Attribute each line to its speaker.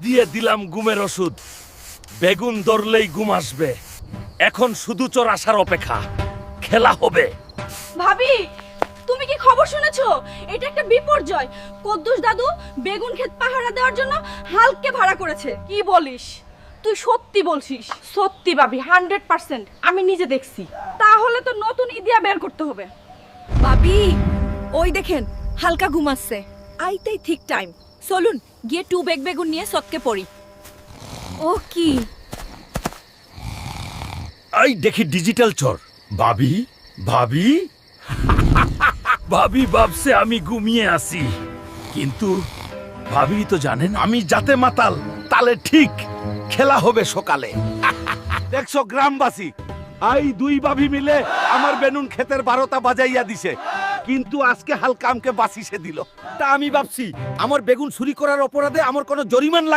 Speaker 1: দিয়ে দিলাম ঘুমের ওষুধ। বেগুন ধরলেই ঘুম আসবে। এখন শুধু চোর আসার অপেক্ষা। খেলা হবে।
Speaker 2: ভাবি, তুমি কি খবর শুনেছো? এটা একটা বিপর্যয়। কদ্দুস দাদু বেগুন ক্ষেত পাহারা দেওয়ার জন্য হালকে ভাড়া করেছে। কি বলিস? তুই সত্যি বলছিস? সত্যি ভাবি, 100%। আমি নিজে দেখছি। তাহলে তো নতুন ইদিয়া বের করতে হবে। ভাবি, ওই দেখেন হালকা ঘুমাচ্ছে। আইতেই ঠিক টাইম। চলুন গিয়ে 2 বেগ বেগুন নিয়ে সৎকে পড়ি। ও কি?
Speaker 1: এই দেখি ডিজিটাল চোর। ভাবি, ভাবি। ভাবি ভাবছে আমি ঘুমিয়ে আছি, কিন্তু ভাবি তো জানেন আমি যাতে মাতাল তালে ঠিক। খেলা হবে সকালে। দেখছো গ্রামবাসী, আই দুই ভাবি মিলে আমার বেনুন ক্ষেতের 12টা বাজাইয়া দিছে, কিন্তু আজকে হালকা আমকে বাঁচিয়ে দিল। তা আমি ভাবছি আমার বেগুন চুরি করার অপরাধে আমার কোনো জরিমানা